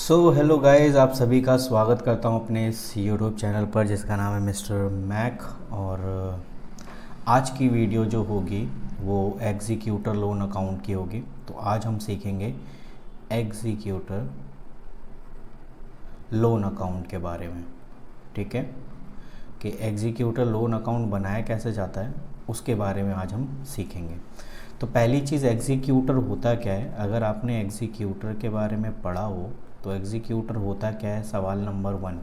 Hello guys, आप सभी का स्वागत करता हूं अपने इस यूट्यूब चैनल पर जिसका नाम है मिस्टर मैक। और आज की वीडियो जो होगी वो एग्जीक्यूटर लोन अकाउंट की होगी। तो आज हम सीखेंगे एग्जीक्यूटर लोन अकाउंट के बारे में। ठीक है, कि एग्जीक्यूटर लोन अकाउंट बनाया कैसे जाता है उसके बारे में आज हम सीखेंगे। तो पहली चीज़, एग्जीक्यूटर होता क्या है। अगर आपने एग्जीक्यूटर के बारे में पढ़ा हो तो एग्जीक्यूटर होता क्या है, सवाल नंबर 1।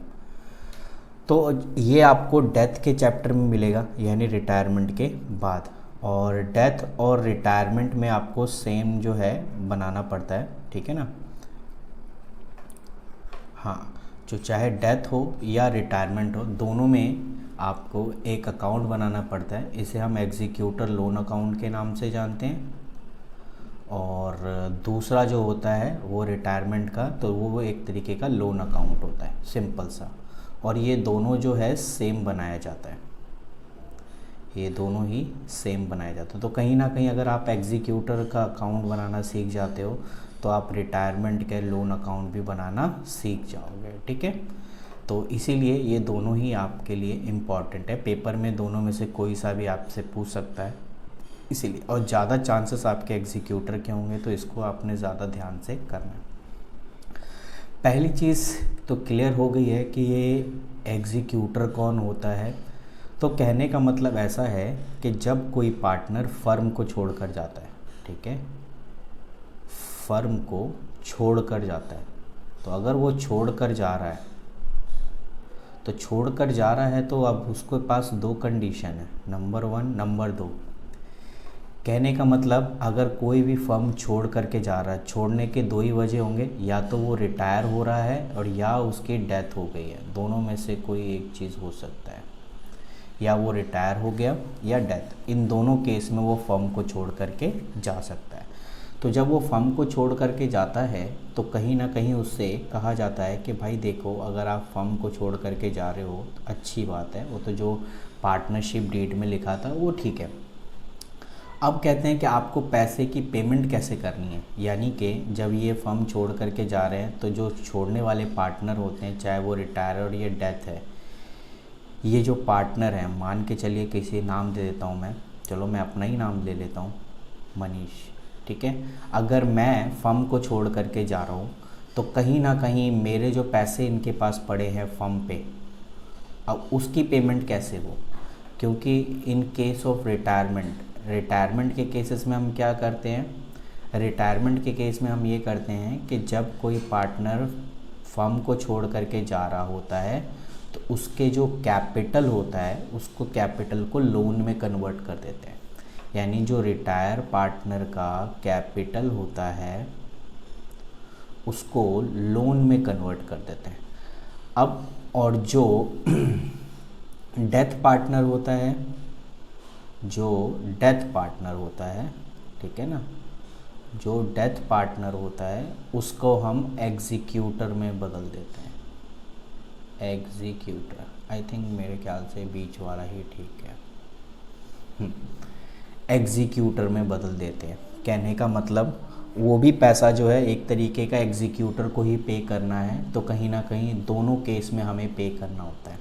तो ये आपको डेथ के चैप्टर में मिलेगा, यानी रिटायरमेंट के बाद। और डेथ और रिटायरमेंट में आपको सेम जो है बनाना पड़ता है, ठीक है ना। हाँ, जो चाहे डेथ हो या रिटायरमेंट हो, दोनों में आपको एक अकाउंट बनाना पड़ता है। इसे हम एग्जीक्यूटर लोन अकाउंट के नाम से जानते हैं। और दूसरा जो होता है वो रिटायरमेंट का, तो वो एक तरीके का लोन अकाउंट होता है, सिंपल सा। और ये दोनों जो है सेम बनाया जाता है, ये दोनों ही सेम बनाया जाता है। तो कहीं ना कहीं अगर आप एग्जीक्यूटर का अकाउंट बनाना सीख जाते हो तो आप रिटायरमेंट के लोन अकाउंट भी बनाना सीख जाओगे, ठीक है। तो इसीलिए ये दोनों ही आपके लिए इम्पॉर्टेंट है। पेपर में दोनों में से कोई सा भी आपसे पूछ सकता है, इसीलिए। और ज़्यादा चांसेस आपके एग्जीक्यूटर के होंगे, तो इसको आपने ज़्यादा ध्यान से करना है। पहली चीज़ तो क्लियर हो गई है कि ये एग्जीक्यूटर कौन होता है। तो कहने का मतलब ऐसा है कि जब कोई पार्टनर फर्म को छोड़कर जाता है, ठीक है, फर्म को छोड़कर जाता है, तो अगर वो छोड़कर जा रहा है तो अब उसके पास दो कंडीशन है, नंबर 1, नंबर 2। कहने का मतलब अगर कोई भी फर्म छोड़ करके जा रहा है, छोड़ने के दो ही वजह होंगे, या तो वो रिटायर हो रहा है और या उसकी डेथ हो गई है। दोनों में से कोई एक चीज़ हो सकता है, या वो रिटायर हो गया या डेथ। इन दोनों केस में वो फर्म को छोड़ करके जा सकता है। तो जब वो फर्म को छोड़ करके जाता है तो कहीं ना कहीं उससे कहा जाता है कि भाई देखो, अगर आप फर्म को छोड़ करके जा रहे हो तो अच्छी बात है, वो तो जो पार्टनरशिप डीड में लिखा था वो ठीक है। अब कहते हैं कि आपको पैसे की पेमेंट कैसे करनी है। यानी कि जब ये फर्म छोड़ करके जा रहे हैं तो जो छोड़ने वाले पार्टनर होते हैं, चाहे वो रिटायर और ये डेथ है, ये जो पार्टनर हैं, मान के चलिए किसी नाम दे देता हूँ मैं, चलो मैं अपना ही नाम ले लेता हूँ, मनीष, ठीक है। अगर मैं फर्म को छोड़ करके जा रहा हूँ तो कहीं ना कहीं मेरे जो पैसे इनके पास पड़े हैं फर्म पे, अब उसकी पेमेंट कैसे हो। क्योंकि इन केस ऑफ रिटायरमेंट के केसेस में हम क्या करते हैं, रिटायरमेंट के केस में हम ये करते हैं कि जब कोई पार्टनर फर्म को छोड़ करके जा रहा होता है तो उसके जो कैपिटल होता है उसको, कैपिटल को लोन में कन्वर्ट कर देते हैं। यानी जो रिटायर पार्टनर का कैपिटल होता है उसको लोन में कन्वर्ट कर देते हैं। अब और जो डेथ पार्टनर होता है, जो डेथ पार्टनर होता है, ठीक है ना, जो डेथ पार्टनर होता है उसको हम एग्जीक्यूटर में बदल देते हैं। एग्जीक्यूटर, आई थिंक मेरे ख्याल से बीच वाला ही ठीक है। एग्जीक्यूटर में बदल देते हैं। कहने का मतलब वो भी पैसा जो है एक तरीके का एग्जीक्यूटर को ही पे करना है, तो कहीं ना कहीं दोनोम केस में हमें पे करना होता है।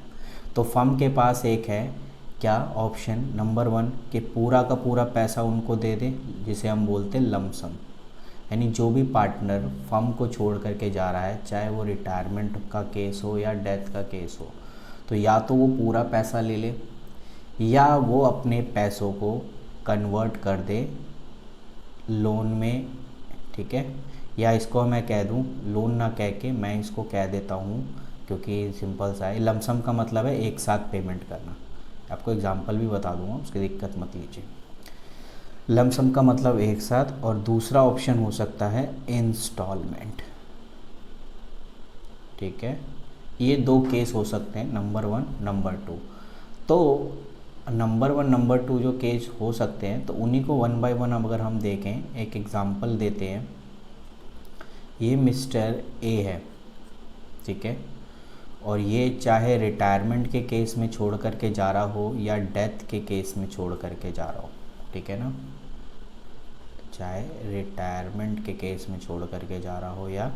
तो फर्म के पास एक है क्या ऑप्शन, नंबर 1, कि पूरा का पूरा पैसा उनको दे दे, जिसे हम बोलते हैं लमसम। यानी जो भी पार्टनर फर्म को छोड़ करके जा रहा है, चाहे वो रिटायरमेंट का केस हो या डेथ का केस हो, तो या तो वो पूरा पैसा ले ले या वो अपने पैसों को कन्वर्ट कर दे लोन में, ठीक है। या इसको मैं कह दूं, लोन ना कह के मैं इसको कह देता हूं, क्योंकि सिंपल सा है। लमसम का मतलब है एक साथ पेमेंट करना। आपको एग्जांपल भी बता दूंगा, उसकी दिक्कत मत लीजिए। लमसम का मतलब एक साथ। और दूसरा ऑप्शन हो सकता है इंस्टॉलमेंट, ठीक है। ये दो केस हो सकते हैं, नंबर 1, नंबर 2। तो नंबर 1, नंबर 2 जो केस हो सकते हैं, तो उन्हीं को 1 बाय 1 अगर हम देखें, एक एग्जांपल देते हैं। ये मिस्टर ए है, ठीक है, और ये चाहे रिटायरमेंट के केस में छोड़ करके जा रहा हो या डेथ के केस में छोड़ करके जा रहा हो, ठीक है ना, चाहे रिटायरमेंट के केस में छोड़ करके जा रहा हो या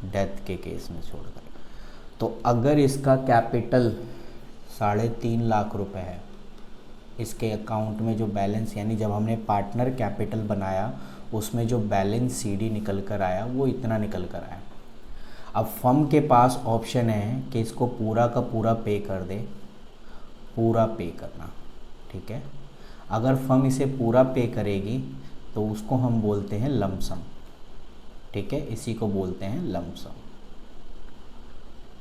डेथ के केस में छोड़कर। तो अगर इसका कैपिटल 3.5 लाख रुपए है, इसके अकाउंट में जो बैलेंस, यानी जब हमने पार्टनर कैपिटल बनाया उसमें जो बैलेंस सीडी निकल कर आया वो इतना निकल कर आया। अब फर्म के पास ऑप्शन है कि इसको पूरा का पूरा पे कर दे, पूरा पे करना, ठीक है। अगर फर्म इसे पूरा पे करेगी तो उसको हम बोलते हैं लमसम, ठीक है, इसी को बोलते हैं लमसम।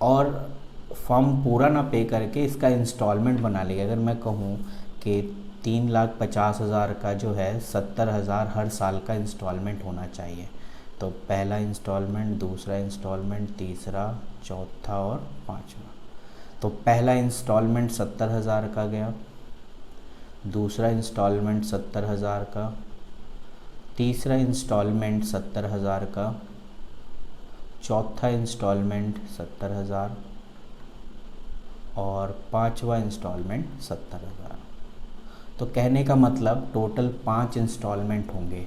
और फर्म पूरा ना पे करके इसका इंस्टॉलमेंट बना लेगी। अगर मैं कहूँ कि 3,50,000 का जो है 70,000 हर साल का इंस्टॉलमेंट होना चाहिए, तो पहला इंस्टॉलमेंट, दूसरा इंस्टॉलमेंट, तीसरा, चौथा और पांचवा। तो पहला इंस्टॉलमेंट 70,000 का गया, दूसरा इंस्टॉलमेंट 70,000 का, तीसरा इंस्टॉलमेंट 70,000 का, चौथा इंस्टॉलमेंट 70,000 और पांचवा इंस्टॉलमेंट 70,000। तो कहने का मतलब टोटल 5 इंस्टॉलमेंट होंगे।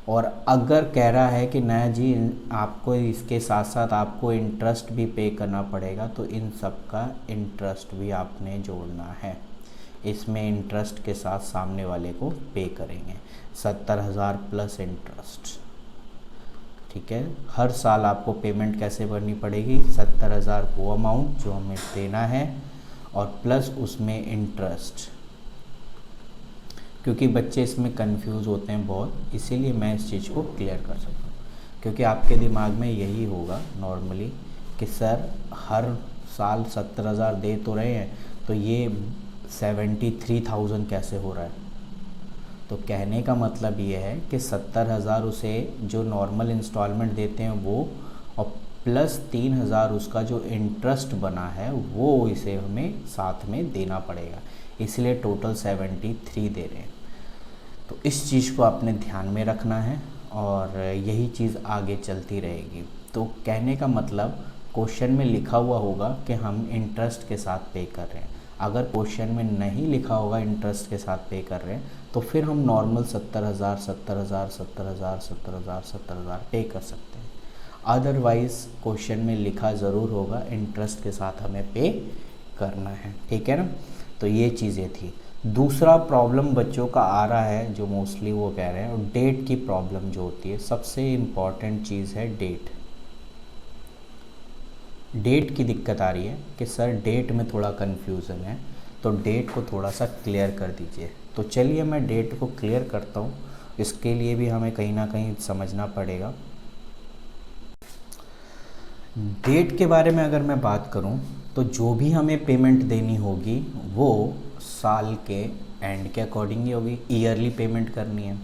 और अगर कह रहा है कि नया जी आपको इसके साथ साथ आपको इंटरेस्ट भी पे करना पड़ेगा, तो इन सब का इंटरेस्ट भी आपने जोड़ना है। इसमें इंटरेस्ट के साथ सामने वाले को पे करेंगे 70,000 प्लस इंटरेस्ट, ठीक है। हर साल आपको पेमेंट कैसे भरनी पड़ेगी, 70,000 वो अमाउंट जो हमें देना है और प्लस उसमें इंटरेस्ट। क्योंकि बच्चे इसमें कंफ्यूज होते हैं बहुत, इसीलिए मैं इस चीज़ को क्लियर कर सकता हूँ। क्योंकि आपके दिमाग में यही होगा नॉर्मली कि सर हर साल 70,000 दे तो रहे हैं, तो ये 73,000 कैसे हो रहा है। तो कहने का मतलब ये है कि 70,000 उसे जो नॉर्मल इंस्टॉलमेंट देते हैं वो, और प्लस 3,000 उसका जो इंटरेस्ट बना है वो इसे हमें साथ में देना पड़ेगा, इसलिए टोटल 73 दे रहे हैं। तो इस चीज़ को आपने ध्यान में रखना है और यही चीज़ आगे चलती रहेगी। तो कहने का मतलब क्वेश्चन में लिखा हुआ होगा कि हम इंटरेस्ट के साथ पे कर रहे हैं। अगर क्वेश्चन में नहीं लिखा होगा इंटरेस्ट के साथ पे कर रहे हैं, तो फिर हम नॉर्मल 70,000 70,000 70,000 70,000 70,000 पे कर सकते हैं। अदरवाइज़ क्वेश्चन में लिखा ज़रूर होगा इंटरेस्ट के साथ हमें पे करना है, ठीक है ना। तो ये चीज़ें थी। दूसरा प्रॉब्लम बच्चों का आ रहा है जो मोस्टली वो कह रहे हैं, और डेट की प्रॉब्लम जो होती है, सबसे इम्पॉर्टेंट चीज़ है डेट। डेट की दिक्कत आ रही है कि सर डेट में थोड़ा कन्फ्यूज़न है, तो डेट को थोड़ा सा क्लियर कर दीजिए। तो चलिए मैं डेट को क्लियर करता हूँ। इसके लिए भी हमें कहीं ना कहीं समझना पड़ेगा। डेट के बारे में अगर मैं बात करूं, तो जो भी हमें पेमेंट देनी होगी वो साल के एंड के अकॉर्डिंग ही होगी, ईयरली पेमेंट करनी है।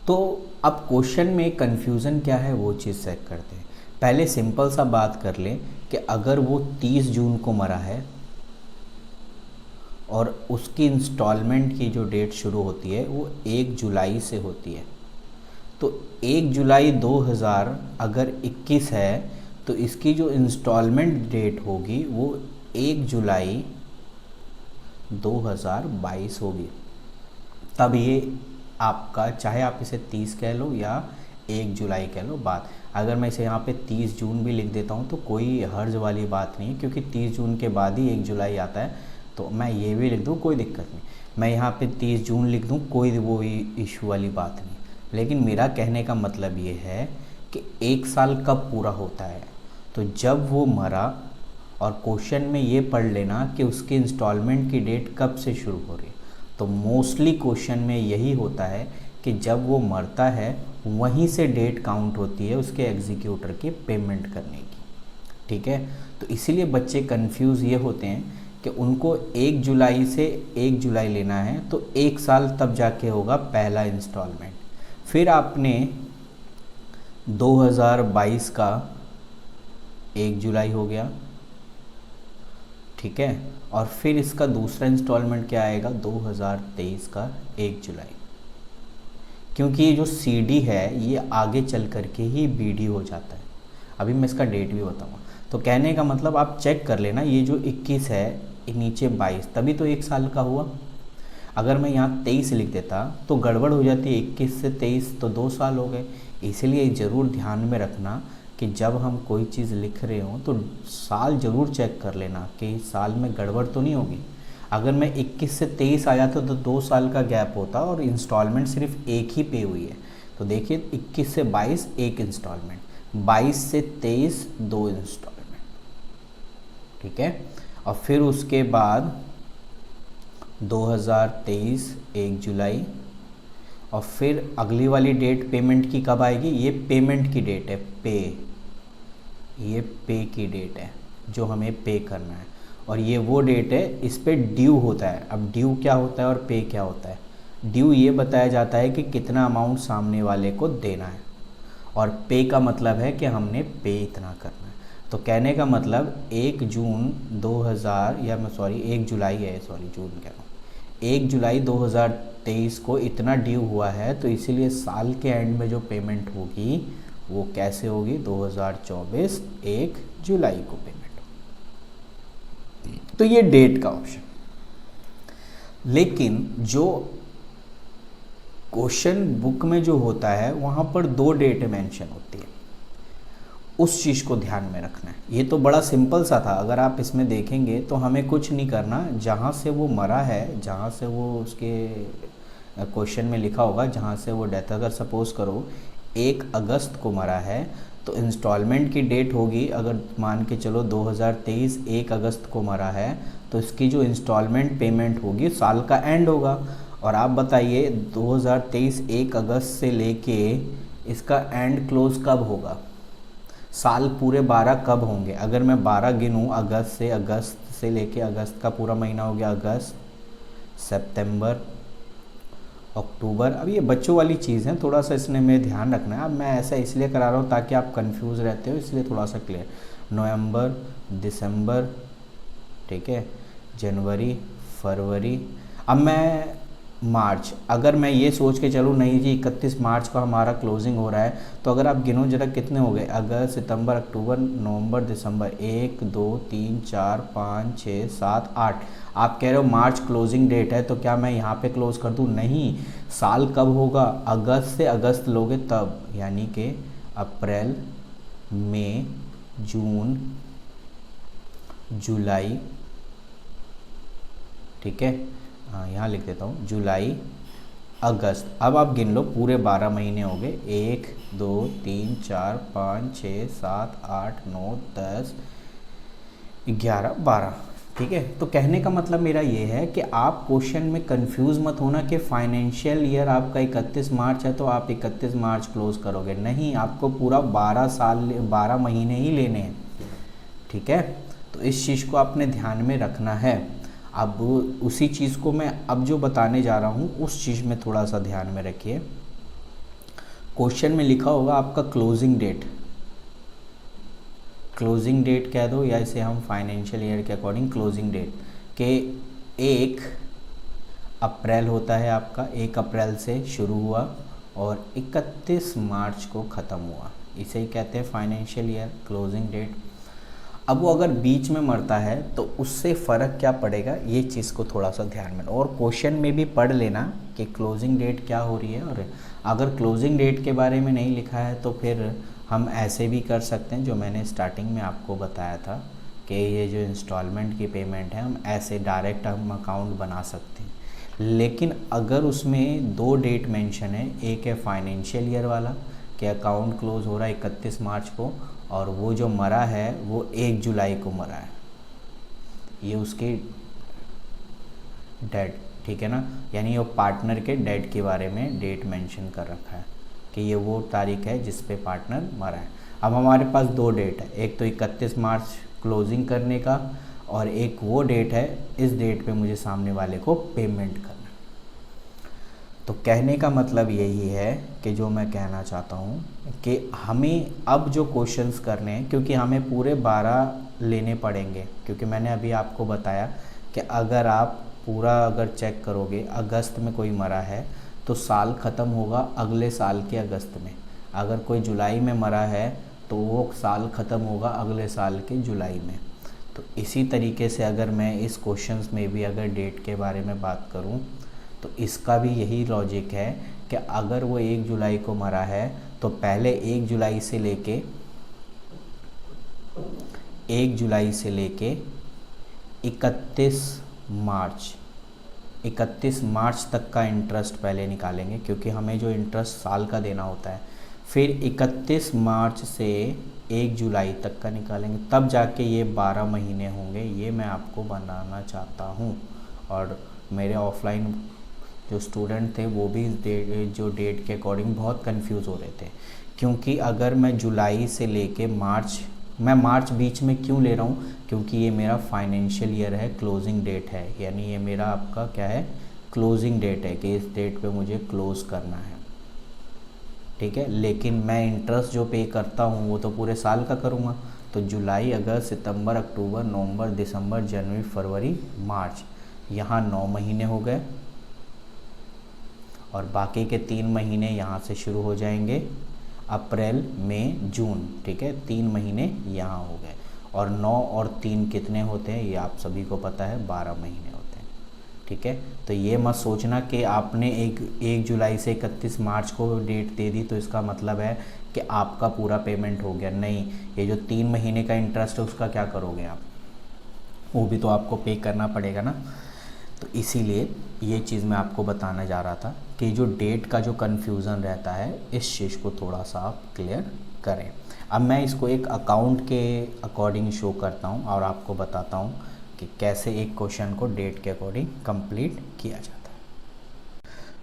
तो अब क्वेश्चन में कन्फ्यूज़न क्या है वो चीज़ चेक करते हैं। पहले सिंपल सा बात कर लें कि अगर वो 30 जून को मरा है और उसकी इंस्टॉलमेंट की जो डेट शुरू होती है वो 1 जुलाई से होती है, तो 1 जुलाई 2000 अगर 21 है तो इसकी जो इंस्टॉलमेंट डेट होगी वो 1 जुलाई 2022 होगी। तब ये आपका, चाहे आप इसे 30 कह लो या 1 जुलाई कह लो, बात। अगर मैं इसे यहाँ पे 30 जून भी लिख देता हूँ तो कोई हर्ज वाली बात नहीं है, क्योंकि 30 जून के बाद ही 1 जुलाई आता है, तो मैं ये भी लिख दूँ कोई दिक्कत नहीं। मैं यहाँ पे 30 जून लिख दूँ, कोई वो इशू वाली बात नहीं। लेकिन मेरा कहने का मतलब ये है कि 1 साल कब पूरा होता है, तो जब वो मरा। और क्वेश्चन में ये पढ़ लेना कि उसकी इंस्टॉलमेंट की डेट कब से शुरू हो रही है। तो मोस्टली क्वेश्चन में यही होता है कि जब वो मरता है वहीं से डेट काउंट होती है उसके एग्जीक्यूटर की पेमेंट करने की, ठीक है। तो इसीलिए बच्चे कंफ्यूज ये होते हैं कि उनको 1 जुलाई से 1 जुलाई लेना है, तो 1 साल तब जाके होगा पहला इंस्टॉलमेंट। फिर आपने 2022 का 1 जुलाई हो गया, ठीक है। और फिर इसका दूसरा इंस्टॉलमेंट क्या आएगा, 2023 का 1 जुलाई। क्योंकि ये जो सीडी है ये आगे चल करके ही बीडी हो जाता है। अभी मैं इसका डेट भी बताऊंगा। तो कहने का मतलब आप चेक कर लेना, ये जो 21 है नीचे 22, तभी तो 1 साल का हुआ। अगर मैं यहाँ 23 लिख देता तो गड़बड़ हो जाती है, 21 से 23 तो 2 साल हो गए। इसलिए ज़रूर ध्यान में रखना कि जब हम कोई चीज़ लिख रहे हों तो साल ज़रूर चेक कर लेना कि साल में गड़बड़ तो नहीं होगी। अगर मैं 21 से 23 आ जाता तो 2 साल का गैप होता और इंस्टॉलमेंट सिर्फ एक ही पे हुई है। तो देखिए 21 से 22 एक इंस्टॉलमेंट, 22 से 23 दो इंस्टॉलमेंट, ठीक है। और फिर उसके बाद 2023 1 जुलाई, और फिर अगली वाली डेट पेमेंट की कब आएगी, ये पेमेंट की डेट है, पे, ये पे की डेट है जो हमें पे करना है, और ये वो डेट है इस पे ड्यू होता है। अब ड्यू क्या होता है और पे क्या होता है? ड्यू ये बताया जाता है कि कितना अमाउंट सामने वाले को देना है, और पे का मतलब है कि हमने पे इतना करना है। तो कहने का मतलब 1 जून 2000 या मैं सॉरी 1 जुलाई है, सॉरी जून कह रहा हूँ, 1 जुलाई 2023 को इतना ड्यू हुआ है, तो इसीलिए साल के एंड में जो पेमेंट होगी वो कैसे होगी, 2024 1 जुलाई को पेमेंट होगी। तो ये डेट का ऑप्शन। लेकिन जो क्वेश्चन बुक में जो होता है वहाँ पर 2 डेट मेंशन होती है, उस चीज़ को ध्यान में रखना है। ये तो बड़ा सिंपल सा था, अगर आप इसमें देखेंगे तो हमें कुछ नहीं करना, जहाँ से वो मरा है, जहाँ से वो उसके क्वेश्चन में लिखा होगा जहाँ से वो डेथ, अगर सपोज़ करो 1 अगस्त को मरा है तो इंस्टॉलमेंट की डेट होगी, अगर मान के चलो 2023 1 अगस्त को मरा है तो इसकी जो इंस्टॉलमेंट पेमेंट होगी साल का एंड होगा। और आप बताइए 2023 1 अगस्त से लेके इसका एंड क्लोज कब होगा, साल पूरे 12 कब होंगे? अगर मैं 12 गिनूँ अगस्त से लेके अगस्त का पूरा महीना हो गया, अगस्त, सितंबर, अक्टूबर। अब ये बच्चों वाली चीज़ है, थोड़ा सा इसने में ध्यान रखना है। अब मैं ऐसा इसलिए करा रहा हूँ ताकि आप कंफ्यूज रहते हो, इसलिए थोड़ा सा क्लियर। नवंबर, दिसंबर, ठीक है, जनवरी, फरवरी। अब मैं मार्च, अगर मैं ये सोच के चलूँ नहीं जी 31 मार्च को हमारा क्लोजिंग हो रहा है, तो अगर आप गिनो जरा कितने हो गए, अगस्त, सितंबर, अक्टूबर, नवंबर, दिसंबर, 1 2 3 4 5 6 7 8। आप कह रहे हो मार्च क्लोजिंग डेट है तो क्या मैं यहाँ पे क्लोज कर दूँ? नहीं, साल कब होगा, अगस्त से अगस्त लोगे तब, यानी कि अप्रैल, मई, जून, जुलाई, ठीक है, हाँ यहाँ लिख देता हूँ, जुलाई, अगस्त। अब आप गिन लो, पूरे 12 महीने हो गए, 1 2 3 4 5 6 7 8 9 10 11 12, ठीक है। तो कहने का मतलब मेरा ये है कि आप क्वेश्चन में कंफ्यूज मत होना कि फाइनेंशियल ईयर आपका 31 मार्च है तो आप 31 मार्च क्लोज करोगे, नहीं, आपको पूरा 12 महीने ही लेने हैं, ठीक है। तो इस चीज़ को आपने ध्यान में रखना है। अब उसी चीज़ को मैं अब जो बताने जा रहा हूँ उस चीज़ में थोड़ा सा ध्यान में रखिए। क्वेश्चन में लिखा होगा आपका क्लोजिंग डेट, क्लोजिंग डेट कह दो या इसे हम फाइनेंशियल ईयर के अकॉर्डिंग क्लोजिंग डेट के 1 अप्रैल होता है आपका, 1 अप्रैल से शुरू हुआ और 31 मार्च को ख़त्म हुआ, इसे ही कहते हैं फाइनेंशियल ईयर क्लोजिंग डेट। अब वो अगर बीच में मरता है तो उससे फ़र्क क्या पड़ेगा, ये चीज़ को थोड़ा सा ध्यान में, और क्वेश्चन में भी पढ़ लेना कि क्लोजिंग डेट क्या हो रही है। और अगर क्लोजिंग डेट के बारे में नहीं लिखा है तो फिर हम ऐसे भी कर सकते हैं जो मैंने स्टार्टिंग में आपको बताया था कि ये जो इंस्टॉलमेंट की पेमेंट है हम ऐसे डायरेक्ट हम अकाउंट बना सकते हैं। लेकिन अगर उसमें 2 डेट मेंशन है, एक है फाइनेंशियल ईयर वाला कि अकाउंट क्लोज हो रहा है 31 मार्च को, और वो जो मरा है वो 1 जुलाई को मरा है, ये उसकी डेट, ठीक है ना, यानी वो पार्टनर के डेट के बारे में डेट मेंशन कर रखा है कि ये वो तारीख है जिस पे पार्टनर मरा है। अब हमारे पास 2 डेट है, एक तो 31 मार्च क्लोजिंग करने का और एक वो डेट है इस डेट पे मुझे सामने वाले को पेमेंट करना। तो कहने का मतलब यही है कि जो मैं कहना चाहता हूँ कि हमें अब जो क्वेश्चंस करने हैं, क्योंकि हमें पूरे 12 लेने पड़ेंगे, क्योंकि मैंने अभी आपको बताया कि अगर आप पूरा अगर चेक करोगे अगस्त में कोई मरा है तो साल ख़त्म होगा अगले साल के अगस्त में, अगर कोई जुलाई में मरा है तो वो साल ख़त्म होगा अगले साल के जुलाई में। तो इसी तरीके से अगर मैं इस क्वेश्चंस में भी अगर डेट के बारे में बात करूं तो इसका भी यही लॉजिक है कि अगर वो 1 जुलाई को मरा है तो पहले 1 जुलाई से लेके 1 जुलाई से लेके 31 मार्च 31 मार्च तक का इंटरेस्ट पहले निकालेंगे, क्योंकि हमें जो इंटरेस्ट साल का देना होता है। फिर 31 मार्च से 1 जुलाई तक का निकालेंगे, तब जाके ये 12 महीने होंगे। ये मैं आपको बनाना चाहता हूँ। और मेरे ऑफलाइन जो स्टूडेंट थे वो भी जो डेट के अकॉर्डिंग बहुत कंफ्यूज हो रहे थे, क्योंकि अगर मैं जुलाई से लेके मार्च, मैं मार्च बीच में क्यों ले रहा हूँ, क्योंकि ये मेरा फाइनेंशियल ईयर है, क्लोजिंग डेट है, यानी ये मेरा आपका क्या है, क्लोजिंग डेट है कि इस डेट पे मुझे क्लोज़ करना है। ठीक है, लेकिन मैं इंटरेस्ट जो पे करता हूँ वो तो पूरे साल का करूँगा। तो जुलाई, अगस्त, सितंबर, अक्टूबर, नवंबर, दिसंबर, जनवरी, फरवरी, मार्च, यहाँ 9 महीने हो गए और बाकी के 3 महीने यहाँ से शुरू हो जाएंगे, अप्रैल, मई, जून। ठीक है, 3 महीने यहाँ हो गए और 9 और 3 कितने होते हैं, ये आप सभी को पता है, 12 महीने होते हैं। ठीक है, तो ये मत सोचना कि आपने 1 जुलाई से 31 मार्च को डेट दे दी तो इसका मतलब है कि आपका पूरा पेमेंट हो गया। नहीं, ये जो 3 महीने का इंटरेस्ट है उसका क्या करोगे आप, वो भी तो आपको पे करना पड़ेगा ना। तो इसीलिए ये चीज़ मैं आपको बताना जा रहा था कि जो डेट का जो कन्फ्यूज़न रहता है, इस चीज़ को थोड़ा सा आप क्लियर करें। अब मैं इसको एक अकाउंट के अकॉर्डिंग शो करता हूँ और आपको बताता हूँ कि कैसे एक क्वेश्चन को डेट के अकॉर्डिंग कंप्लीट किया जाता है।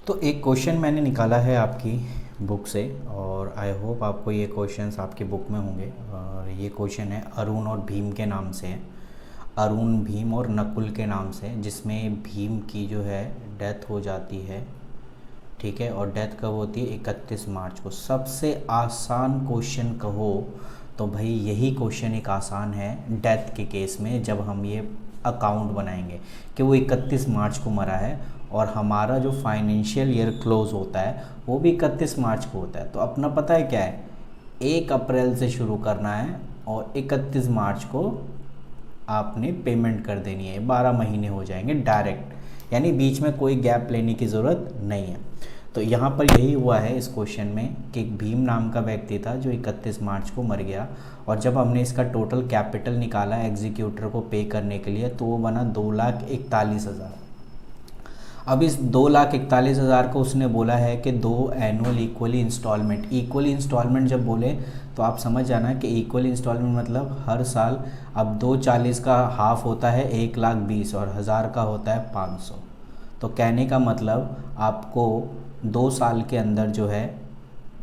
तो एक क्वेश्चन मैंने निकाला है आपकी बुक से और आई होप आपको ये क्वेश्चंस आपकी बुक में होंगे। और ये क्वेश्चन है अरुण और भीम के नाम से है, अरुण, भीम और नकुल के नाम से, जिसमें भीम की जो है डेथ हो जाती है। ठीक है, और डेथ कब होती है, 31 मार्च को। सबसे आसान क्वेश्चन कहो तो भाई यही क्वेश्चन एक आसान है डेथ के केस में, जब हम ये अकाउंट बनाएंगे कि वो 31 मार्च को मरा है और हमारा जो फाइनेंशियल ईयर क्लोज होता है वो भी 31 मार्च को होता है। तो अपना पता है क्या है, 1 अप्रैल से शुरू करना है और 31 मार्च को आपने पेमेंट कर देनी है। 12 महीने हो जाएंगे डायरेक्ट, यानी बीच में कोई गैप लेने की ज़रूरत नहीं है। तो यहाँ पर यही हुआ है इस क्वेश्चन में कि भीम नाम का व्यक्ति था जो 31 मार्च को मर गया और जब हमने इसका टोटल कैपिटल निकाला एग्जीक्यूटर को पे करने के लिए तो वो बना 2,41,000। अब इस 2,41,000 को उसने बोला है कि 2 एनुअल इक्वली इंस्टॉलमेंट जब बोले तो आप समझ जाना कि इक्वल इंस्टॉलमेंट मतलब हर साल। अब 2,40 का हाफ होता है 1,20,000 और 1,000 का होता है 500। तो कहने का मतलब आपको 2 साल के अंदर जो है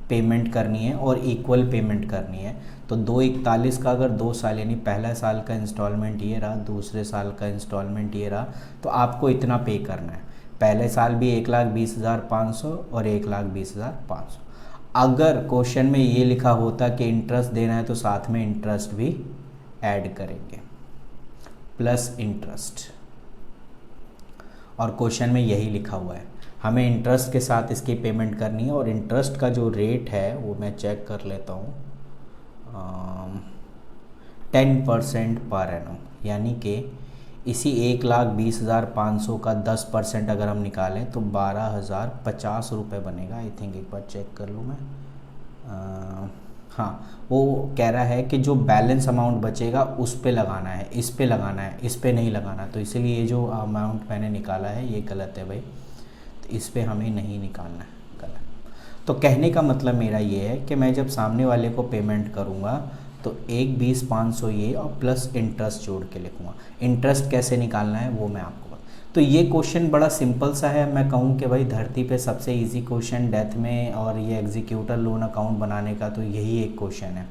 पेमेंट करनी है और इक्वल पेमेंट करनी है। तो 2,41 का अगर 2 साल, यानी पहला साल का इंस्टॉलमेंट ये रहा, दूसरे साल का इंस्टॉलमेंट ये रहा, तो आपको इतना पे करना है। पहले साल भी 1,20,500 और 1,20,500। अगर क्वेश्चन में ये लिखा होता कि इंटरेस्ट देना है तो साथ में इंटरेस्ट भी ऐड करेंगे, प्लस इंटरेस्ट। और क्वेश्चन में यही लिखा हुआ है, हमें इंटरेस्ट के साथ इसकी पेमेंट करनी है। और इंटरेस्ट का जो रेट है वो मैं चेक कर लेता हूँ, 10% पर एनम, यानी कि इसी 1,20,500 का 10% अगर हम निकालें तो 12,050 रुपये बनेगा। आई थिंक एक बार चेक कर लूँ मैं। हाँ, वो कह रहा है कि जो बैलेंस अमाउंट बचेगा उस पे लगाना है, इस पे लगाना है, इस पे नहीं लगाना। तो इसीलिए ये जो अमाउंट मैंने निकाला है ये गलत है भाई, तो इस पे हमें नहीं निकालना है, गलत। तो कहने का मतलब मेरा ये है कि मैं जब सामने वाले को पेमेंट करूँगा तो 1,20,500 ये और प्लस इंटरेस्ट जोड़ के लिखूँगा। इंटरेस्ट कैसे निकालना है वो मैं आपको तो ये क्वेश्चन बड़ा सिंपल सा है। मैं कहूँ कि भाई धरती पे सबसे इजी क्वेश्चन डेथ में और ये एग्जीक्यूटर लोन अकाउंट बनाने का तो यही एक क्वेश्चन है,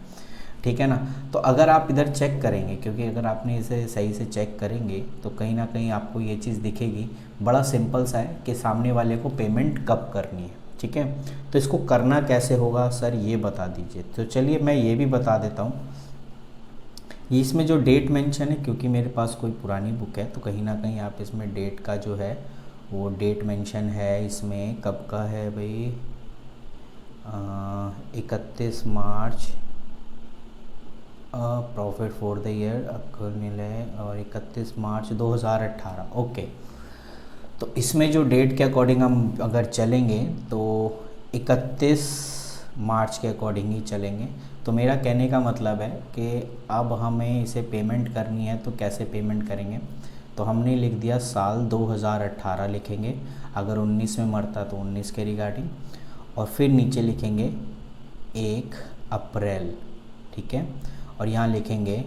ठीक है ना। तो अगर आप इधर चेक करेंगे, क्योंकि अगर आपने इसे सही से चेक करेंगे तो कहीं ना कहीं आपको ये चीज़ दिखेगी, बड़ा सिंपल सा है कि सामने वाले को पेमेंट कब करनी है, ठीक है। तो इसको करना कैसे होगा सर ये बता दीजिए। तो चलिए मैं ये भी बता देता हूँ। इसमें जो डेट मेंशन है, क्योंकि मेरे पास कोई पुरानी बुक है तो कहीं ना कहीं आप इसमें डेट का जो है वो डेट मेंशन है। इसमें कब का है भाई, 31 मार्च प्रॉफिट फॉर द ईयर अक्ल है और 31 मार्च 2018। ओके, तो इसमें जो डेट के अकॉर्डिंग हम अगर चलेंगे तो 31 मार्च के अकॉर्डिंग ही चलेंगे। तो मेरा कहने का मतलब है कि अब हमें इसे पेमेंट करनी है तो कैसे पेमेंट करेंगे। तो हमने लिख दिया साल 2018 लिखेंगे, अगर 19 में मरता तो 19 के रिगार्डिंग, और फिर नीचे लिखेंगे 1 अप्रैल, ठीक है। और यहाँ लिखेंगे,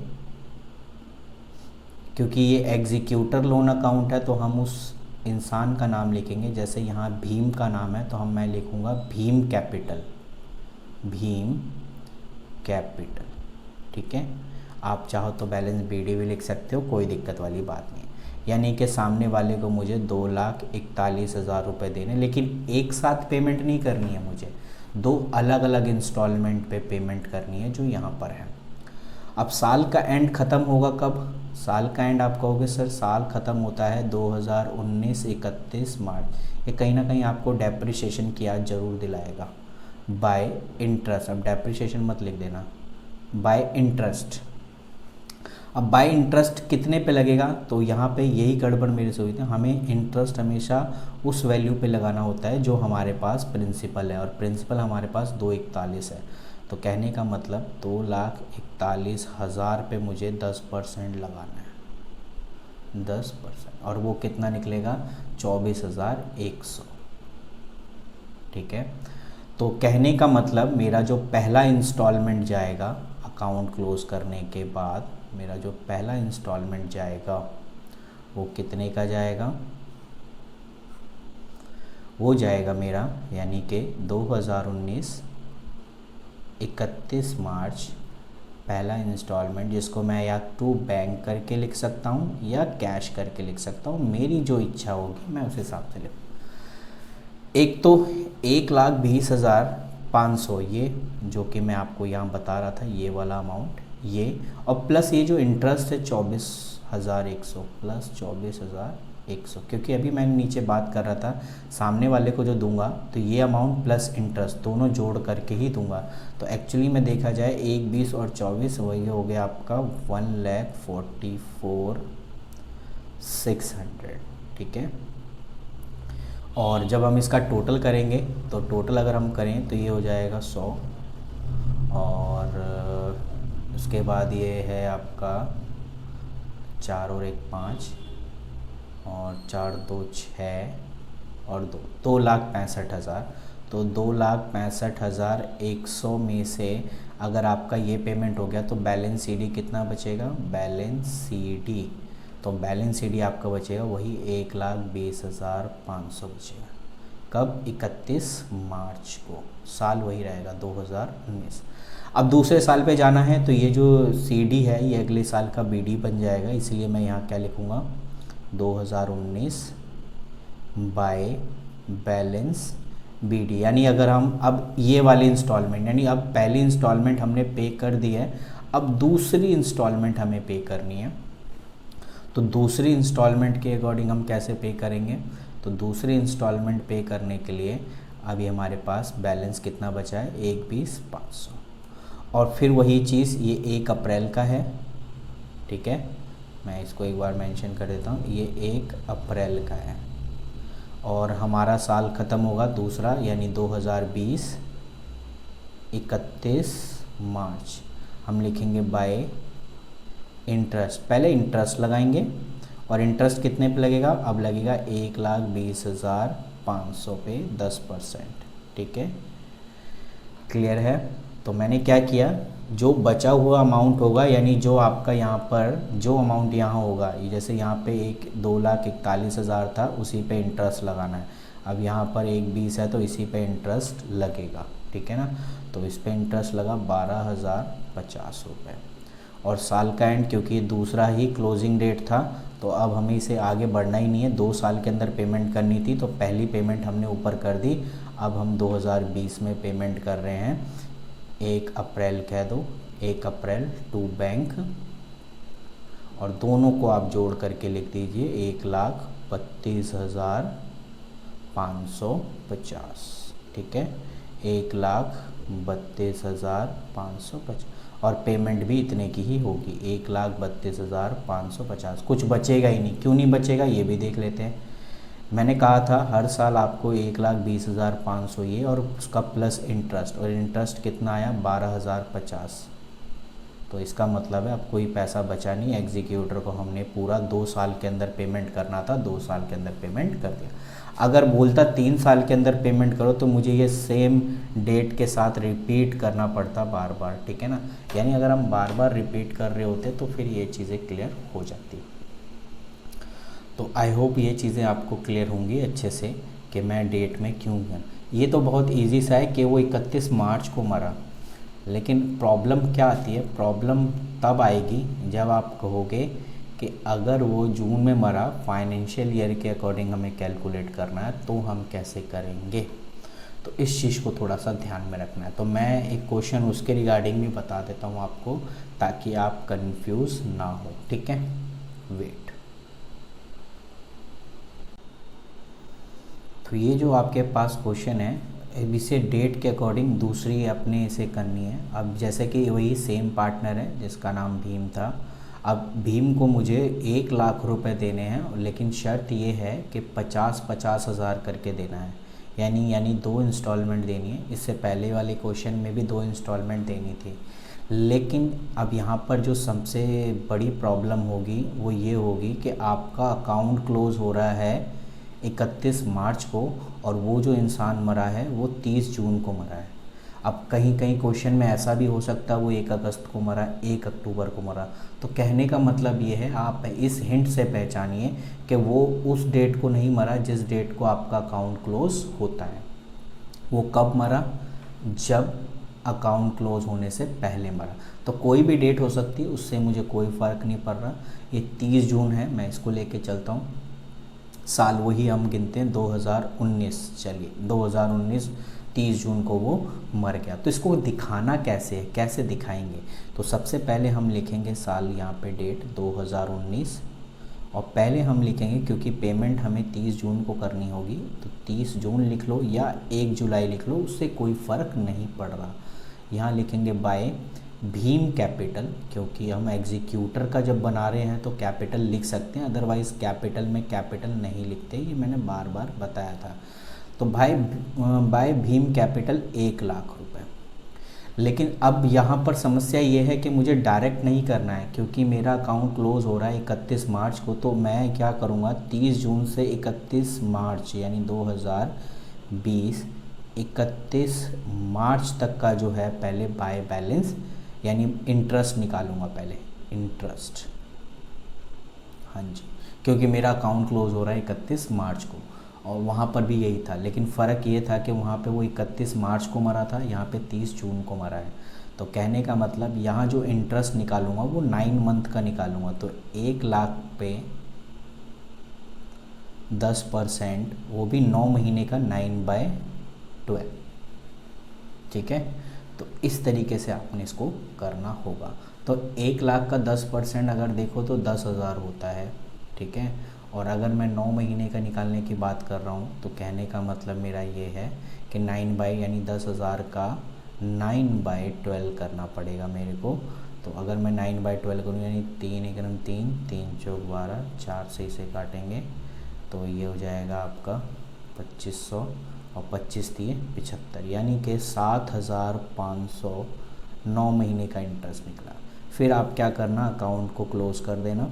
क्योंकि ये एग्जीक्यूटर लोन अकाउंट है तो हम उस इंसान का नाम लिखेंगे। जैसे यहाँ भीम का नाम है तो मैं लिखूँगा भीम कैपिटल, भीम कैपिटल, ठीक है। आप चाहो तो बैलेंस बीडी भी लिख सकते हो, कोई दिक्कत वाली बात नहीं है। यानी कि सामने वाले को मुझे 2,41,000 रुपये देने, लेकिन एक साथ पेमेंट नहीं करनी है, मुझे 2 अलग अलग इंस्टॉलमेंट पे पेमेंट करनी है जो यहाँ पर है। अब साल का एंड ख़त्म होगा कब? साल का एंड आप कहोगे सर साल ख़त्म होता है 2019 31 मार्च। ये कहीं ना कहीं आपको डेप्रिसिएशन की याद ज़रूर दिलाएगा। बाय इंटरेस्ट, अब डेप्रिसिएशन मत लिख देना, बाय इंटरेस्ट। अब बाय इंटरेस्ट कितने पे लगेगा? तो यहाँ पे यही गड़बड़ मेरे से हुई थी। हमें इंटरेस्ट हमेशा उस वैल्यू पे लगाना होता है जो हमारे पास प्रिंसिपल है, और प्रिंसिपल हमारे पास 241 है। तो कहने का मतलब 2,41,000 पे मुझे 10% लगाना है, 10%, और वो कितना निकलेगा? 24,100, ठीक है। तो कहने का मतलब मेरा जो पहला इंस्टॉलमेंट जाएगा अकाउंट क्लोज करने के बाद, मेरा जो पहला इंस्टॉलमेंट जाएगा वो कितने का जाएगा? वो जाएगा मेरा यानी कि 2019 31 मार्च पहला इंस्टॉलमेंट, जिसको मैं या टू बैंक करके लिख सकता हूँ या कैश करके लिख सकता हूँ, मेरी जो इच्छा होगी मैं उस हिसाब से लिखूँ। एक तो 1,20,500 ये जो कि मैं आपको यहाँ बता रहा था, ये वाला अमाउंट, ये और प्लस ये जो इंटरेस्ट है 24,100 प्लस 24,100, क्योंकि अभी मैंने नीचे बात कर रहा था सामने वाले को जो दूंगा तो ये अमाउंट प्लस इंटरेस्ट दोनों जोड़ करके ही दूंगा। तो एक्चुअली में देखा जाए 1, 20 और 24 वही हो गया आपका 1,44,600, ठीक है। और जब हम इसका टोटल करेंगे तो टोटल अगर हम करें तो ये हो जाएगा 100, और उसके बाद ये है आपका 4 और 1 5 और 4 2 6 और 2,65,000। तो 2,65,100 में से अगर आपका ये पेमेंट हो गया तो बैलेंस सीडी कितना बचेगा? बैलेंस सीडी, तो बैलेंस सीडी आपका बचेगा वही 1,20,500 बचेगा। कब? 31 मार्च को, साल वही रहेगा 2019। अब दूसरे साल पे जाना है तो ये जो सीडी है ये अगले साल का बीडी बन जाएगा, इसलिए मैं यहाँ क्या लिखूँगा? 2019 बाय बैलेंस बीडी। यानी अगर हम अब ये वाली इंस्टॉलमेंट, यानी अब पहली इंस्टॉलमेंट हमने पे कर दी है, अब दूसरी इंस्टॉलमेंट हमें पे करनी है। तो दूसरी इंस्टॉलमेंट के अकॉर्डिंग हम कैसे पे करेंगे? तो दूसरी इंस्टॉलमेंट पे करने के लिए अभी हमारे पास बैलेंस कितना बचा है? 1,20,500, और फिर वही चीज़ ये 1 अप्रैल का है, ठीक है। मैं इसको एक बार मेंशन कर देता हूँ, ये 1 अप्रैल का है, और हमारा साल ख़त्म होगा दूसरा यानी 2020 31 मार्च। हम लिखेंगे बाय इंटरेस्ट, पहले इंटरेस्ट लगाएंगे, और इंटरेस्ट कितने पे लगेगा? अब लगेगा 1,20,500 पे 10%, ठीक है। क्लियर है? तो मैंने क्या किया, जो बचा हुआ अमाउंट होगा यानी जो आपका यहाँ पर जो अमाउंट यहाँ होगा, जैसे यहाँ पे 2,41,000 था, उसी पे इंटरेस्ट लगाना है। अब यहाँ पर 1,20 है तो इसी पे इंटरेस्ट लगेगा, ठीक है ना। तो इस पे इंटरेस्ट लगा 12,050 रुपये, और साल का एंड क्योंकि दूसरा ही क्लोजिंग डेट था तो अब हमें इसे आगे बढ़ना ही नहीं है, 2 साल के अंदर पेमेंट करनी थी, तो पहली पेमेंट हमने ऊपर कर दी। अब हम 2020 में पेमेंट कर रहे हैं, 1 अप्रैल कह दो, 1 अप्रैल टू बैंक, और दोनों को आप जोड़ करके लिख दीजिए 1,32,550, ठीक है, 1,32,550, और पेमेंट भी इतने की ही होगी 1,32,550। कुछ बचेगा ही नहीं, क्यों नहीं बचेगा ये भी देख लेते हैं। मैंने कहा था हर साल आपको 1,20,500 ये और उसका प्लस इंटरेस्ट, और इंटरेस्ट कितना आया 12,050। तो इसका मतलब है अब कोई पैसा बचा नहीं, एग्जीक्यूटर को हमने पूरा 2 साल के अंदर पेमेंट करना था, 2 साल के अंदर पेमेंट कर दिया। अगर बोलता 3 साल के अंदर पेमेंट करो तो मुझे ये सेम डेट के साथ रिपीट करना पड़ता बार बार, ठीक है ना। यानी अगर हम बार बार रिपीट कर रहे होते तो फिर ये चीज़ें क्लियर हो जाती। तो आई होप ये चीज़ें आपको क्लियर होंगी अच्छे से कि मैं डेट में क्यों गया। ये तो बहुत इजी सा है कि वो 31 मार्च को मरा, लेकिन प्रॉब्लम क्या आती है, प्रॉब्लम तब आएगी जब आप कहोगे कि अगर वो जून में मरा, फाइनेंशियल ईयर के अकॉर्डिंग हमें कैलकुलेट करना है, तो हम कैसे करेंगे। तो इस चीज़ को थोड़ा सा ध्यान में रखना है। तो मैं एक क्वेश्चन उसके रिगार्डिंग भी बता देता हूँ आपको, ताकि आप कंफ्यूज ना हो, ठीक है। वेट, तो ये जो आपके पास क्वेश्चन है, अब इसे डेट के अकॉर्डिंग दूसरी अपने इसे करनी है। अब जैसे कि वही सेम पार्टनर है जिसका नाम भीम था। अब भीम को मुझे 1,00,000 रुपए देने हैं, लेकिन शर्त ये है कि 50-50 हज़ार करके देना है, यानी 2 इंस्टॉलमेंट देनी है। इससे पहले वाले क्वेश्चन में भी 2 इंस्टॉलमेंट देनी थी। लेकिन अब यहाँ पर जो सबसे बड़ी प्रॉब्लम होगी वो ये होगी कि आपका अकाउंट क्लोज़ हो रहा है 31 मार्च को, और वो जो इंसान मरा है वो 30 जून को मरा है। अब कहीं कहीं क्वेश्चन में ऐसा भी हो सकता है वो 1 अगस्त को मरा, 1 अक्टूबर को मरा। तो कहने का मतलब ये है, आप इस हिंट से पहचानिए कि वो उस डेट को नहीं मरा जिस डेट को आपका अकाउंट क्लोज़ होता है। वो कब मरा, जब अकाउंट क्लोज़ होने से पहले मरा। तो कोई भी डेट हो सकती है, उससे मुझे कोई फ़र्क नहीं पड़ रहा। ये 30 जून है, मैं इसको लेके चलता हूँ। साल वही हम गिनते हैं 2019, चलिए 2019 30 जून को वो मर गया। तो इसको दिखाना कैसे है, कैसे दिखाएंगे। तो सबसे पहले हम लिखेंगे साल, यहाँ पे डेट 2019, और पहले हम लिखेंगे, क्योंकि पेमेंट हमें 30 जून को करनी होगी, तो 30 जून लिख लो या 1 जुलाई लिख लो, उससे कोई फ़र्क नहीं पड़ रहा। यहाँ लिखेंगे बाय भीम कैपिटल, क्योंकि हम एग्जीक्यूटर का जब बना रहे हैं तो कैपिटल लिख सकते हैं, अदरवाइज़ कैपिटल में कैपिटल नहीं लिखते, ये मैंने बार बार बताया था। तो बाय भीम कैपिटल 1,00,000 रुपये। लेकिन अब यहाँ पर समस्या ये है कि मुझे डायरेक्ट नहीं करना है, क्योंकि मेरा अकाउंट क्लोज़ हो रहा है 31 मार्च को। तो मैं क्या करूँगा, 30 जून से 31 मार्च यानी 2020, 31 मार्च तक का जो है पहले बाय बैलेंस यानी इंटरेस्ट निकालूंगा पहले, इंटरेस्ट, हाँ जी, क्योंकि मेरा अकाउंट क्लोज़ हो रहा है 31 मार्च को, और वहाँ पर भी यही था। लेकिन फ़र्क ये था कि वहाँ पे वो 31 मार्च को मरा था, यहाँ पे 30 जून को मरा है। तो कहने का मतलब यहाँ जो इंटरेस्ट निकालूंगा वो 9 मंथ का निकालूंगा। तो 1,00,000 पे 10%, वो भी 9 महीने का, 9/12, ठीक है। तो इस तरीके से आपने इसको करना होगा। तो 1,00,000 का 10% अगर देखो तो 10,000 होता है, ठीक है। और अगर मैं 9 महीने का निकालने की बात कर रहा हूँ, तो कहने का मतलब मेरा ये है कि 9 यानी 10,000 का 9/12 करना पड़ेगा मेरे को। तो अगर मैं 9/12 करूँ यानी 3 एकम 3, 3 चौक 12, 4 से इसे काटेंगे तो ये हो जाएगा आपका 2500, और 25 दिए 75, यानी कि 7,500 9 महीने का इंटरेस्ट निकला। फिर आप क्या करना, अकाउंट को क्लोज़ कर देना।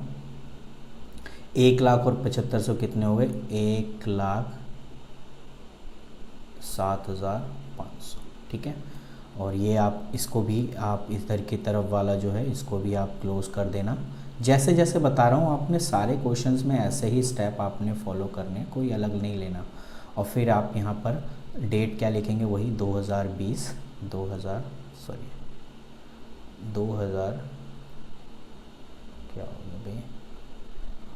1,00,000 और 7500 कितने हो गए, 1,07,500, ठीक है। और ये आप इसको भी आप इधर की तरफ वाला जो है इसको भी आप क्लोज़ कर देना। जैसे जैसे बता रहा हूँ आपने सारे क्वेश्चंस में ऐसे ही स्टेप आपने फॉलो करने, कोई अलग नहीं लेना। और फिर आप यहाँ पर डेट क्या लिखेंगे, वही 2020, 2000 क्या होगा भाई,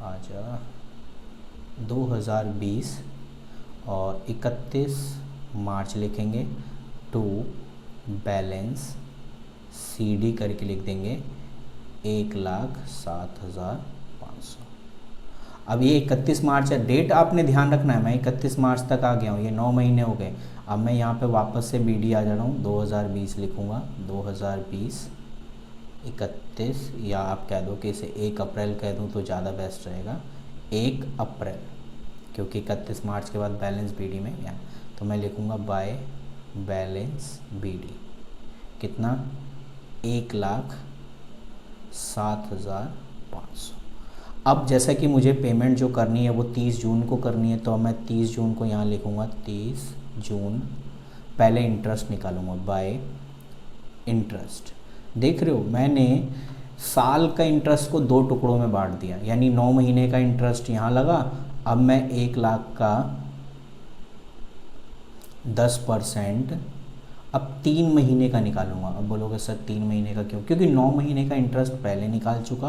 आजा 2020 और 31 मार्च लिखेंगे, टू बैलेंस CD करके लिख देंगे 1,07,500। अब ये 31 मार्च है, डेट आपने ध्यान रखना है। मैं 31 मार्च तक आ गया हूँ, ये 9 महीने हो गए। अब मैं यहाँ पे वापस से BD आ जा रहा हूँ, 2020 लिखूँगा, 2020 31, या आप कह दो कि इसे 1 अप्रैल कह दूँ तो ज़्यादा बेस्ट रहेगा, 1 अप्रैल, क्योंकि 31 मार्च के बाद बैलेंस बीडी में यहाँ, तो मैं लिखूँगा बाय बैलेंस बीडी कितना 1,07,500। अब जैसा कि मुझे पेमेंट जो करनी है वो 30 जून को करनी है, तो मैं 30 जून को यहाँ लिखूँगा 30 जून। पहले इंटरेस्ट निकालूंगा बाय इंटरेस्ट। देख रहे हो मैंने साल का इंटरेस्ट को 2 टुकड़ों में बांट दिया, यानी 9 महीने का इंटरेस्ट यहाँ लगा। अब मैं 1 लाख का 10% अब 3 महीने का निकालूंगा। अब बोलोगे सर 3 महीने का क्यों? क्योंकि 9 महीने का इंटरेस्ट पहले निकाल चुका,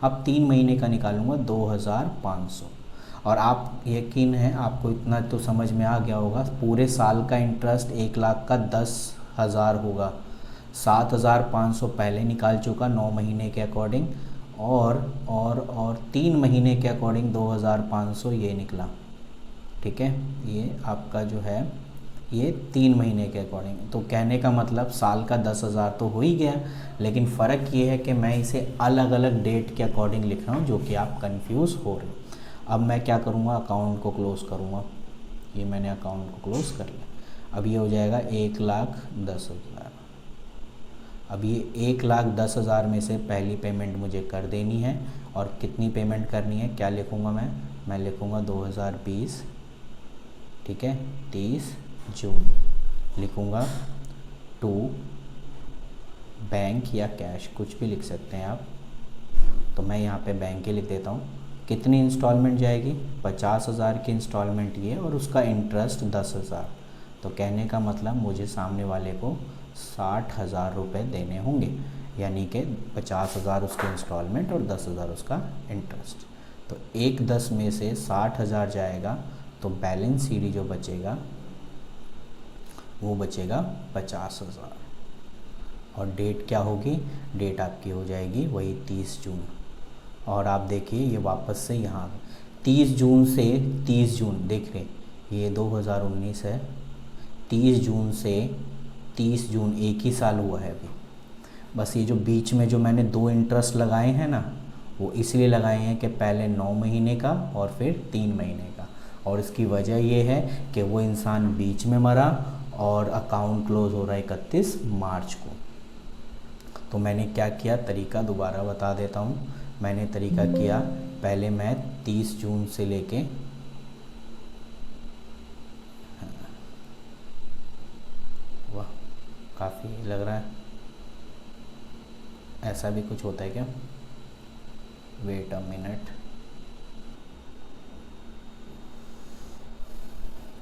अब 3 महीने का निकालूंगा 2,500। और आप यकीन है आपको इतना तो समझ में आ गया होगा, पूरे साल का इंटरेस्ट 1 लाख का 10,000 होगा। 7,500 पहले निकाल चुका 9 महीने के अकॉर्डिंग, और 3 महीने के अकॉर्डिंग 2,500 ये निकला। ठीक है, ये आपका जो है ये 3 महीने के अकॉर्डिंग। तो कहने का मतलब साल का 10,000 तो हो ही गया, लेकिन फ़र्क ये है कि मैं इसे अलग अलग डेट के अकॉर्डिंग लिख रहा हूँ, जो कि आप कंफ्यूज हो रहे हो। अब मैं क्या करूँगा, अकाउंट को क्लोज़ करूँगा। ये मैंने अकाउंट को क्लोज़ कर लिया। अब ये हो जाएगा 1,10,000। अब ये 1,10,000 में से पहली पेमेंट मुझे कर देनी है, और कितनी पेमेंट करनी है क्या लिखूँगा मैं लिखूँगा 2020। ठीक है, 30 जून लिखूँगा टू बैंक या कैश, कुछ भी लिख सकते हैं आप। तो मैं यहाँ पे बैंक ही लिख देता हूँ। कितनी इंस्टॉलमेंट जाएगी, 50,000 की इंस्टॉलमेंट ये, और उसका इंटरेस्ट 10,000। तो कहने का मतलब मुझे सामने वाले को 60,000 रुपये देने होंगे, यानी कि 50,000 उसकी इंस्टॉलमेंट और 10,000 उसका इंटरेस्ट। तो 1/10 में से 60,000 जाएगा, तो बैलेंस सीडी जो बचेगा वो बचेगा 50,000। और डेट क्या होगी, डेट आपकी हो जाएगी वही 30 जून। और आप देखिए ये वापस से यहाँ 30 जून से 30 जून, देख रहे ये 2019 है, 30 जून से 30 जून एक ही साल हुआ है अभी। बस ये जो बीच में जो मैंने 2 इंटरेस्ट लगाए हैं ना, वो इसलिए लगाए हैं कि पहले 9 महीने का और फिर 3 महीने का। और इसकी वजह ये है कि वो इंसान बीच में मरा और अकाउंट क्लोज़ हो रहा है 31 मार्च को। तो मैंने क्या किया, तरीका दोबारा बता देता हूँ। मैंने तरीका किया, पहले मैं 30 जून से लेके वाह काफ़ी लग रहा है, ऐसा भी कुछ होता है क्या? Wait a minute.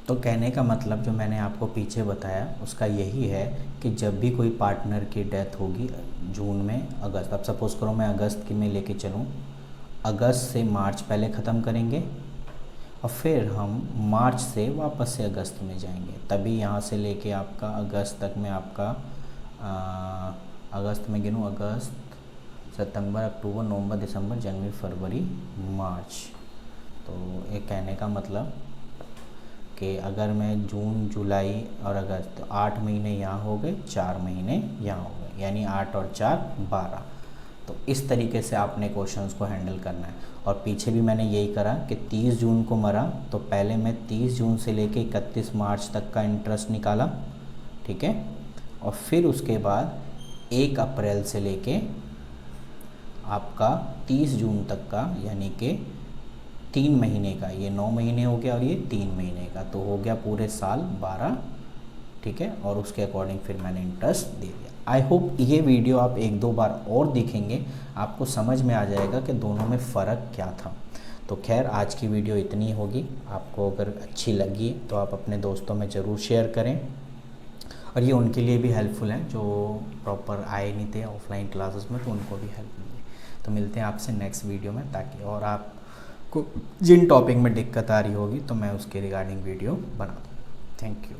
तो कहने का मतलब जो मैंने आपको पीछे बताया उसका यही है कि जब भी कोई पार्टनर की डेथ होगी जून में, अगस्त, अब सपोज़ करो मैं अगस्त की में लेके चलूँ, अगस्त से मार्च पहले ख़त्म करेंगे और फिर हम मार्च से वापस से अगस्त में जाएंगे। तभी यहाँ से लेके आपका अगस्त तक में आपका अगस्त में गिनूँ, अगस्त, सितंबर, अक्टूबर, नवंबर, दिसंबर, जनवरी, फरवरी, मार्च। तो ये कहने का मतलब कि अगर मैं जून, जुलाई और अगस्त, तो 8 महीने यहाँ हो गए, 4 महीने यहाँ हो गए, यानी 8 और 4 12। तो इस तरीके से आपने क्वेश्चंस को हैंडल करना है। और पीछे भी मैंने यही करा कि 30 जून को मरा, तो पहले मैं 30 जून से लेके 31 मार्च तक का इंटरेस्ट निकाला। ठीक है, और फिर उसके बाद 1 अप्रैल से लेके आपका 30 जून तक का, यानी कि 3 महीने का, ये 9 महीने हो गया और ये 3 महीने का, तो हो गया पूरे साल 12। ठीक है, और उसके अकॉर्डिंग फिर मैंने इंटरेस्ट दे दिया। आई होप ये वीडियो आप 1-2 बार और देखेंगे, आपको समझ में आ जाएगा कि दोनों में फ़र्क क्या था। तो खैर आज की वीडियो इतनी होगी। आपको अगर अच्छी लगी तो आप अपने दोस्तों में ज़रूर शेयर करें, और ये उनके लिए भी हेल्पफुल है जो प्रॉपर आए नहीं थे ऑफलाइन क्लासेस में, तो उनको भी हेल्प मिले। तो मिलते हैं आपसे नेक्स्ट वीडियो में, ताकि और आपको जिन टॉपिक में दिक्कत आ रही होगी तो मैं उसके रिगार्डिंग वीडियो बना दूँ। Thank you.